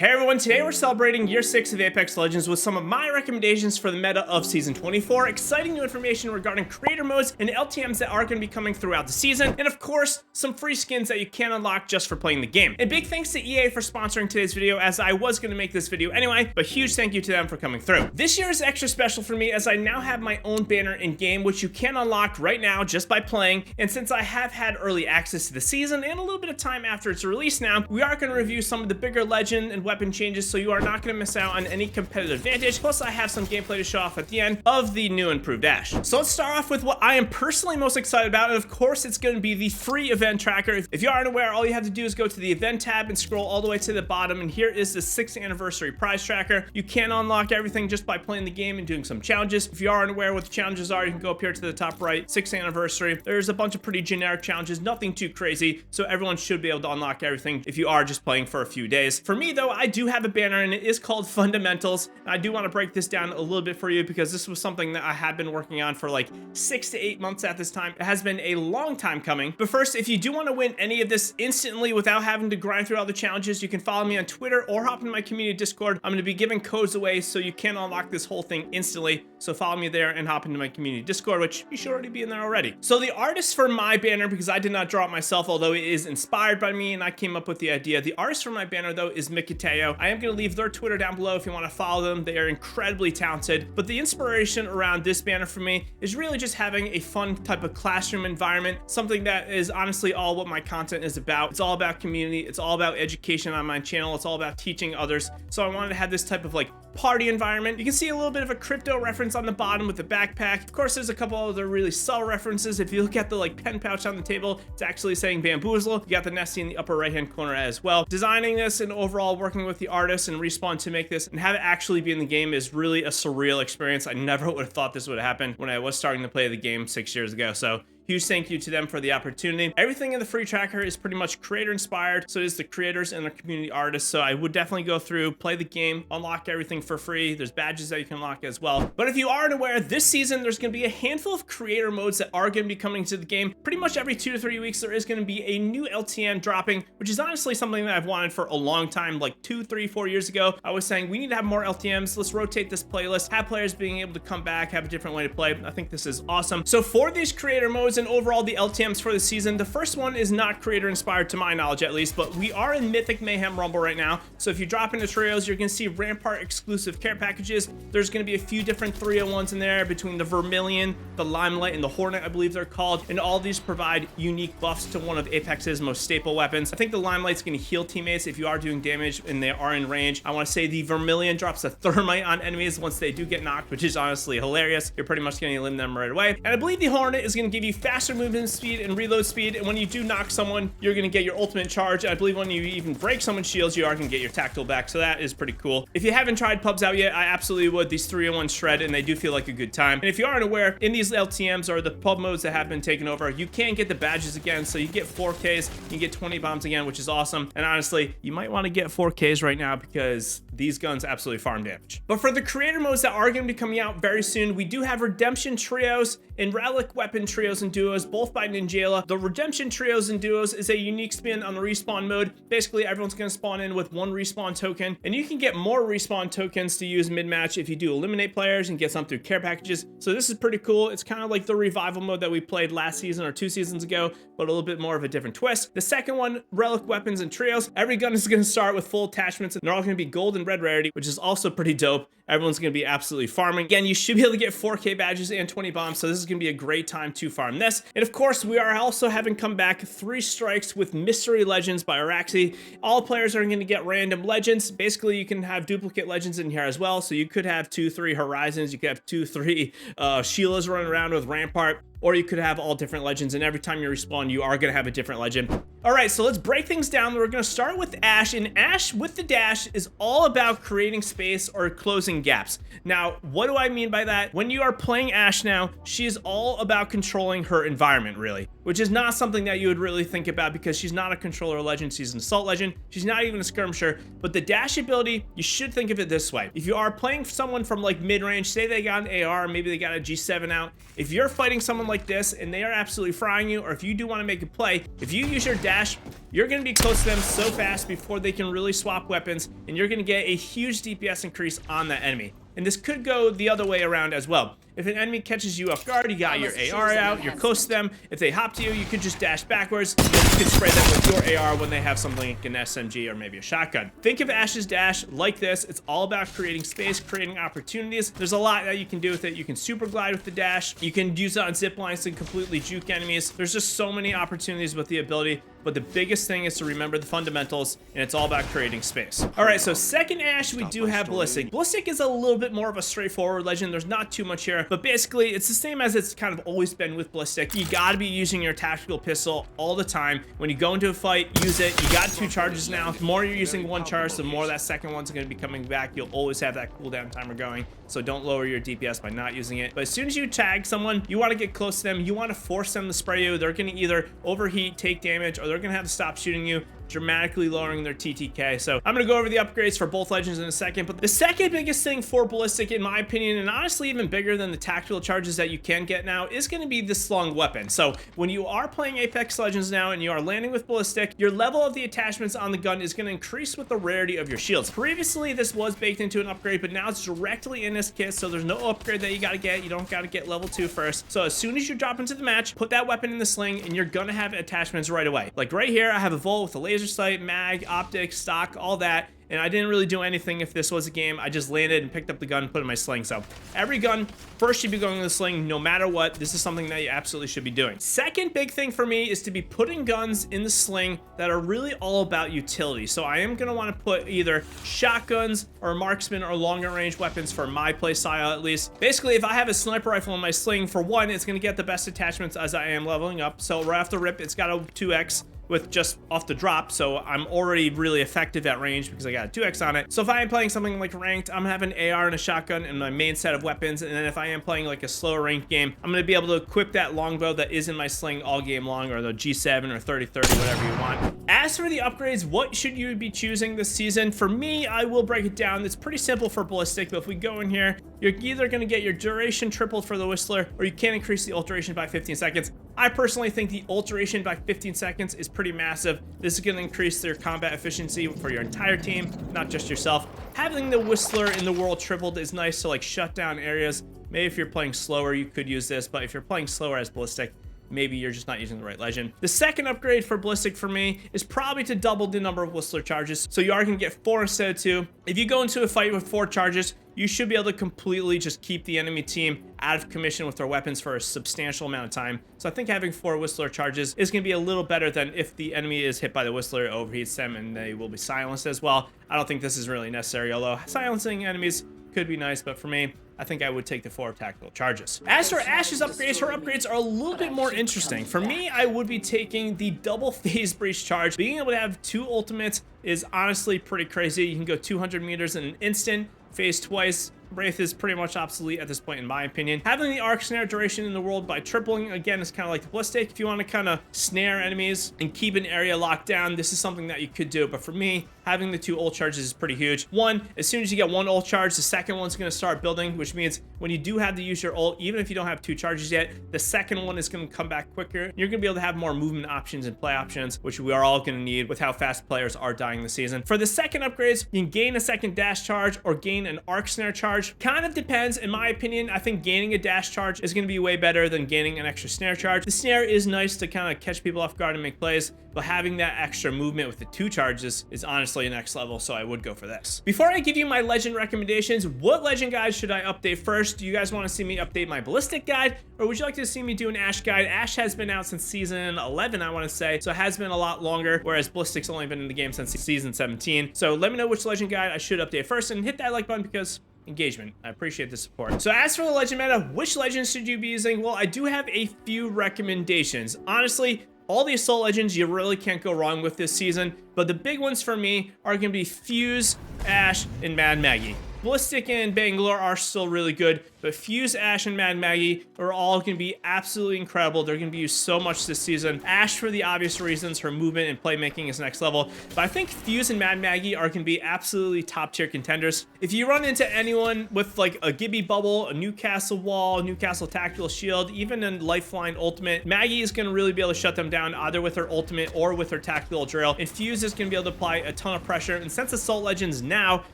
Hey everyone, today we're celebrating year 6 of Apex Legends with some of my recommendations for the meta of season 24, exciting new information regarding creator modes and LTMs that are going to be coming throughout the season, and of course, some free skins that you can unlock just for playing the game. And big thanks to EA for sponsoring today's video, as I was going to make this video anyway, but huge thank you to them for coming through. This year is extra special for me as I now have my own banner in game, which you can unlock right now just by playing, and since I have had early access to the season and a little bit of time after its release now, we are going to review some of the bigger legend and weapon changes, so you are not going to miss out on any competitive advantage. Plus I have some gameplay to show off at the end of the new improved Ash. So let's start off with what I am personally most excited about, and of course it's going to be the free event tracker. If you aren't aware, all you have to do is go to the event tab and scroll all the way to the bottom, and here is the 6th anniversary prize tracker. You can unlock everything just by playing the game and doing some challenges. If you aren't aware what the challenges are, you can go up here to the top right, 6th anniversary. There's a bunch of pretty generic challenges, nothing too crazy, so everyone should be able to unlock everything if you are just playing for a few days. For me though, I do have a banner and it is called Fundamentals. I do want to break this down a little bit for you because this was something that I had been working on for like 6 to 8 months at this time. It has been a long time coming. But first, if you do want to win any of this instantly without having to grind through all the challenges, you can follow me on Twitter or hop into my community Discord. I'm going to be giving codes away so you can unlock this whole thing instantly. So follow me there and hop into my community Discord, which you should already be in there already. So the artist for my banner, because I did not draw it myself, although it is inspired by me and I came up with the idea. The artist for my banner though is Mikiteo. I am going to leave their Twitter down below if you want to follow them. They are incredibly talented. But the inspiration around this banner for me is really just having a fun type of classroom environment, something that is honestly all what my content is about. It's all about community. It's all about education on my channel. It's all about teaching others. So I wanted to have this type of like party environment. You can see a little bit of a crypto reference on the bottom with the backpack. Of course, there's a couple other really subtle references. If you look at the like pen pouch on the table, it's actually saying Bamboozle. You got the Nessie in the upper right hand corner as well. Designing this and overall working with the artists and Respawn to make this and have it actually be in the game is really a surreal experience. I never would have thought this would happen when I was starting to play the game 6 years ago. So huge thank you to them for the opportunity. Everything in the free tracker is pretty much creator inspired. So it is the creators and the community artists. So I would definitely go through, play the game, unlock everything for free. There's badges that you can unlock as well. But if you aren't aware, this season, there's going to be a handful of creator modes that are going to be coming to the game. Pretty much every 2 to 3 weeks, there is going to be a new LTM dropping, which is honestly something that I've wanted for a long time. Like 2, 3, 4 years ago, I was saying we need to have more LTMs. Let's rotate this playlist, have players being able to come back, have a different way to play. I think this is awesome. So for these creator modes and overall the LTMs for the season, the first one is not creator inspired to my knowledge at least, but we are in Mythic Mayhem Rumble right now. So if you drop into trios, you're going to see Rampart exclusive care packages. There's going to be a few different 301s in there between the Vermilion, the Limelight, and the Hornet, I believe they're called. And all these provide unique buffs to one of Apex's most staple weapons. I think the Limelight's going to heal teammates if you are doing damage and they are in range. I want to say the Vermilion drops a Thermite on enemies once they do get knocked, which is honestly hilarious. You're pretty much going to eliminate them right away. And I believe the Hornet is going to give you faster movement speed and reload speed, and when you do knock someone, you're going to get your ultimate charge. I believe when you even break someone's shields, you are going to get your tactile back, so that is pretty cool. If you haven't tried pubs out yet, I absolutely would. These 301 shred, and they do feel like a good time. And if you aren't aware, in these LTMs or the pub modes that have been taken over, you can get the badges again, so you get 4Ks, you get 20 bombs again, which is awesome. And honestly, you might want to get 4Ks right now because these guns absolutely farm damage. But for the creator modes that are going to be coming out very soon, we do have Redemption Trios and Relic Weapon Trios and Duos, both by Ninjala. The Redemption Trios and Duos is a unique spin on the respawn mode. Basically, everyone's going to spawn in with 1 respawn token, and you can get more respawn tokens to use mid-match if you do eliminate players and get some through care packages. So this is pretty cool. It's kind of like the revival mode that we played last season or 2 seasons ago, but a little bit more of a different twist. The second one, Relic Weapons and Trios. Every gun is going to start with full attachments, and they're all going to be gold and red rarity, which is also pretty dope. Everyone's going to be absolutely farming. Again, you should be able to get 4K badges and 20 bombs, so this is going to be a great time to farm this. And of course, we are also having come back 3 strikes with Mystery Legends by Araxi. All players are going to get random legends. Basically, you can have duplicate legends in here as well, so you could have 2, 3 Horizons, you could have 2, 3 Sheilas running around with Rampart, or you could have all different legends, and every time you respawn, you are going to have a different legend. All right, so let's break things down. We're going to start with Ash, and Ash with the dash is all about creating space or closing gaps. Now, what do I mean by that? When you are playing Ash now, she is all about controlling her environment, really. which is not something that you would really think about because she's not a controller legend, she's an assault legend, she's not even a skirmisher. But the dash ability, you should think of it this way. If you are playing someone from like mid-range, say they got an AR, maybe they got a G7 out, if you're fighting someone like this and they are absolutely frying you, or if you do want to make a play, if you use your dash, you're going to be close to them so fast before they can really swap weapons, and you're going to get a huge DPS increase on that enemy. And this could go the other way around as well. If an enemy catches you off guard, you got your AR out, you're close to them. If they hop to you, you could just dash backwards, and you can spray them with your AR when they have something like an SMG or maybe a shotgun. Think of Ashe's dash like this. It's all about creating space, creating opportunities. There's a lot that you can do with it. You can super glide with the dash. You can use it on zip lines to completely juke enemies. There's just so many opportunities with the ability. But the biggest thing is to remember the fundamentals, and it's all about creating space. All right, so second Ashe, we do have Ballistic. Ballistic is a little bit more of a straightforward legend. There's not too much here, but basically it's the same as it's kind of always been with Ballistic. You gotta be using your tactical pistol all the time. When you go into a fight, use it. You got 2 charges now. The more you're using 1 charge, the more that second one's gonna be coming back. You'll always have that cooldown timer going, so don't lower your DPS by not using it. But as soon as you tag someone, you wanna get close to them. You wanna force them to spray you. They're gonna either overheat, take damage, or they're gonna have to stop shooting you, dramatically lowering their TTK. So I'm gonna go over the upgrades for both legends in a second, but the second biggest thing for Ballistic, in my opinion, and honestly even bigger than the tactical charges that you can get now, is gonna be the slung weapon. So when you are playing Apex Legends now and you are landing with Ballistic, your level of the attachments on the gun is gonna increase with the rarity of your shields. Previously, this was baked into an upgrade, but now it's directly in this kit, so there's no upgrade that you gotta get. You don't gotta get level 2 first. So as soon as you drop into the match, put that weapon in the sling, and you're gonna have attachments right away. Like right here, I have a Volt with a laser sight, mag, optic, stock, all that. And I didn't really do anything if this was a game. I just landed and picked up the gun, put it in my sling. So every gun first should be going in the sling no matter what. This is something that you absolutely should be doing. Second big thing for me is to be putting guns in the sling that are really all about utility. So I am going to want to put either shotguns or marksman or longer range weapons for my play style at least. Basically, if I have a sniper rifle in my sling, for one, it's going to get the best attachments as I am leveling up. So right off the rip, it's got a 2x. With just off the drop, so I'm already really effective at range because I got a 2x on it. So if I am playing something like ranked, I'm gonna have an AR and a shotgun in my main set of weapons, and then if I am playing like a slower ranked game, I'm gonna be able to equip that longbow that is in my sling all game long, or the G7 or 30-30, whatever you want. As for the upgrades, what should you be choosing this season? For me, I will break it down. It's pretty simple for Ballistic, but if we go in here, you're either gonna get your duration tripled for the Whistler, or you can increase the ult duration by 15 seconds. I personally think the ult duration by 15 seconds is pretty massive. This is going to increase their combat efficiency for your entire team, not just yourself. Having the Whistler in the world tripled is nice to like shut down areas. Maybe if you're playing slower, you could use this, but if you're playing slower as Ballistic, maybe you're just not using the right legend. The second upgrade for Ballistic for me is probably to double the number of Whistler charges. So you are going to get 4 instead of 2. If you go into a fight with 4 charges, you should be able to completely just keep the enemy team out of commission with their weapons for a substantial amount of time. So I think having 4 Whistler charges is going to be a little better than if the enemy is hit by the Whistler, it overheats them, and they will be silenced as well. I don't think this is really necessary, although silencing enemies could be nice, but for me, I think I would take the 4 tactical charges. As for Ashe's upgrades, her upgrades are a little bit more interesting. For me, I would be taking the double phase breach charge. Being able to have 2 ultimates is honestly pretty crazy. You can go 200 meters in an instant, phase twice. Wraith is pretty much obsolete at this point in my opinion. Having the arc snare duration in the world by tripling, again, is kind of like the Ballistic. If you want to kind of snare enemies and keep an area locked down, this is something that you could do. But for me, having the 2 ult charges is pretty huge. One, as soon as you get 1 ult charge, the second one's going to start building, which means when you do have to use your ult, even if you don't have 2 charges yet, the second one is going to come back quicker. You're going to be able to have more movement options and play options, which we are all going to need with how fast players are dying this season. For the second upgrades, you can gain a second dash charge or gain an arc snare charge. Kind of depends. In my opinion, I think gaining a dash charge is going to be way better than gaining an extra snare charge. The snare is nice to kind of catch people off guard and make plays, but having that extra movement with the 2 charges is honestly next level, so I would go for this. Before I give you my legend recommendations, what legend guide should I update first? Do you guys want to see me update my Ballistic guide, or would you like to see me do an Ashe guide? Ashe has been out since season 11, I want to say, so it has been a lot longer, whereas Ballistic's only been in the game since season 17. So let me know which legend guide I should update first, and hit that like button because engagement. I appreciate the support. So as for the legend meta, which legends should you be using? Well, I do have a few recommendations. Honestly, all the assault legends you really can't go wrong with this season, but the big ones for me are going to be Fuse, Ashe, and Mad Maggie. Ballistic and Bangalore are still really good, but Fuse, Ash, and Mad Maggie are all going to be absolutely incredible. They're going to be used so much this season. Ash, for the obvious reasons, her movement and playmaking is next level, but I think Fuse and Mad Maggie are going to be absolutely top tier contenders. If you run into anyone with like a Gibby Bubble, a Newcastle Wall, Newcastle Tactical Shield, even a Lifeline Ultimate, Maggie is going to really be able to shut them down either with her ultimate or with her tactical drill, and Fuse is going to be able to apply a ton of pressure. And since Assault Legends now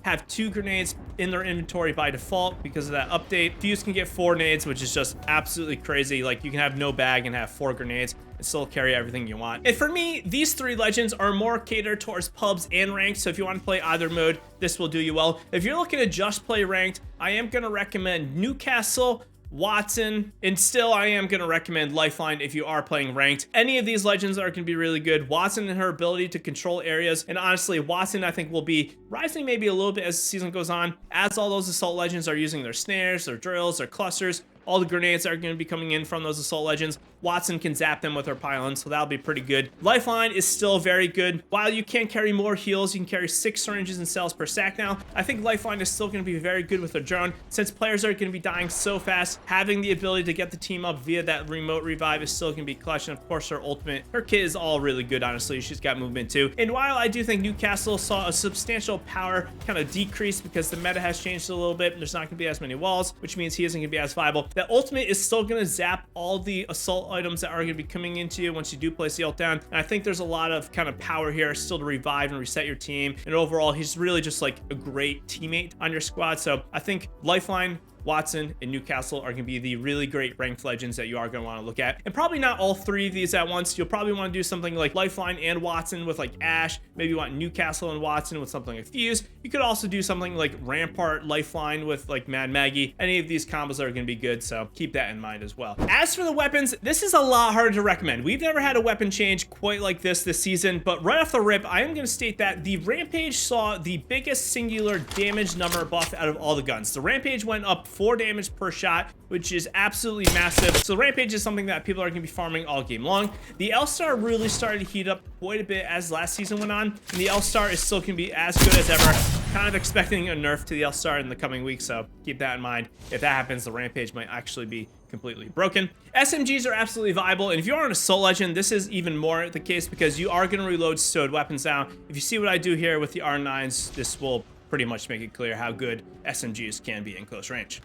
have 2 grenades in their inventory by default because of that update, Fuse can get 4 nades, which is just absolutely crazy. Like, you can have no bag and have 4 grenades and still carry everything you want. And for me, these 3 legends are more catered towards pubs and ranked, so if you want to play either mode, this will do you well. If you're looking to just play ranked, I am going to recommend Newcastle, Watson, and still I am going to recommend Lifeline if you are playing ranked. Any of these legends are going to be really good. Watson and her ability to control areas, and honestly, Watson I think will be rising maybe a little bit as the season goes on, as all those assault legends are using their snares, their drills, their clusters, all the grenades that are going to be coming in from those assault legends. Watson can zap them with her pylons, so that'll be pretty good. Lifeline is still very good. While you can carry more heals, you can carry 6 syringes and cells per sack now. I think Lifeline is still going to be very good with her drone. Since players are going to be dying so fast, having the ability to get the team up via that remote revive is still going to be clutch. And of course, her ultimate, her kit is all really good, honestly. She's got movement too. And while I do think Newcastle saw a substantial power kind of decrease because the meta has changed a little bit, there's not going to be as many walls, which means he isn't going to be as viable. That ultimate is still going to zap all the assault items that are going to be coming into you once you do place the ult down. And I think there's a lot of kind of power here still to revive and reset your team. And overall, he's really just like a great teammate on your squad. So I think Lifeline, Watson, and Newcastle are going to be the really great ranked legends that you are going to want to look at. And probably not all 3 of these at once. You'll probably want to do something like Lifeline and Watson with like Ash. Maybe you want Newcastle and Watson with something like Fuse. You could also do something like Rampart, Lifeline with like Mad Maggie. Any of these combos are going to be good, so keep that in mind as well. As for the weapons, this is a lot harder to recommend. We've never had a weapon change quite like this season, but right off the rip, I am going to state that the Rampage saw the biggest singular damage number buff out of all the guns. The Rampage went up 4 damage per shot, which is absolutely massive. So Rampage is something that people are going to be farming all game long. The L-Star really started to heat up quite a bit as last season went on, and the L-Star is still going to be as good as ever. Kind of expecting a nerf to the L-Star in the coming weeks, so keep that in mind. If that happens, the Rampage might actually be completely broken. SMGs are absolutely viable, and if you are an Assault Legend, this is even more the case because you are going to reload stowed weapons now. If you see what I do here with the R9s, this will pretty much make it clear how good SMGs can be in close range.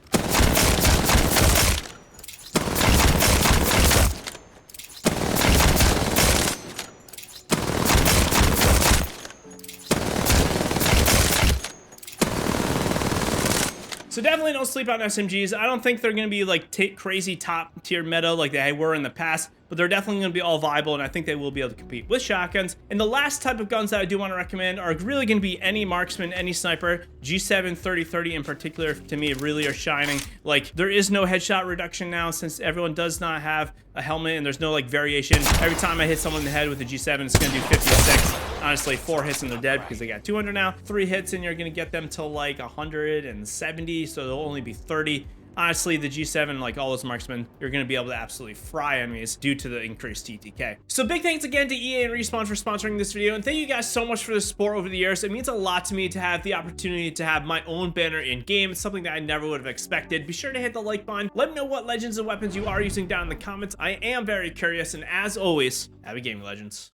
So definitely don't sleep on SMGs. I don't think they're going to be like crazy top tier meta like they were in the past, but they're definitely going to be all viable, and I think they will be able to compete with shotguns. And the last type of guns that I do want to recommend are really going to be any marksman, any sniper. G7 3030 in particular, to me, really are shining. Like, there is no headshot reduction now since everyone does not have a helmet, and there's no like variation. Every time I hit someone in the head with a G7, it's going to do 56. Honestly, 4 hits and they're dead because they got 200 now. 3 hits and you're going to get them to like 170, so they'll only be 30. Honestly, the G7, like all those marksmen, you're going to be able to absolutely fry enemies due to the increased TTK. So big thanks again to EA and Respawn for sponsoring this video, and thank you guys so much for the support over the years. It means a lot to me to have the opportunity to have my own banner in game. It's something that I never would have expected. Be sure to hit the like button. Let me know what legends and weapons you are using down in the comments. I am very curious, and as always, happy gaming, legends.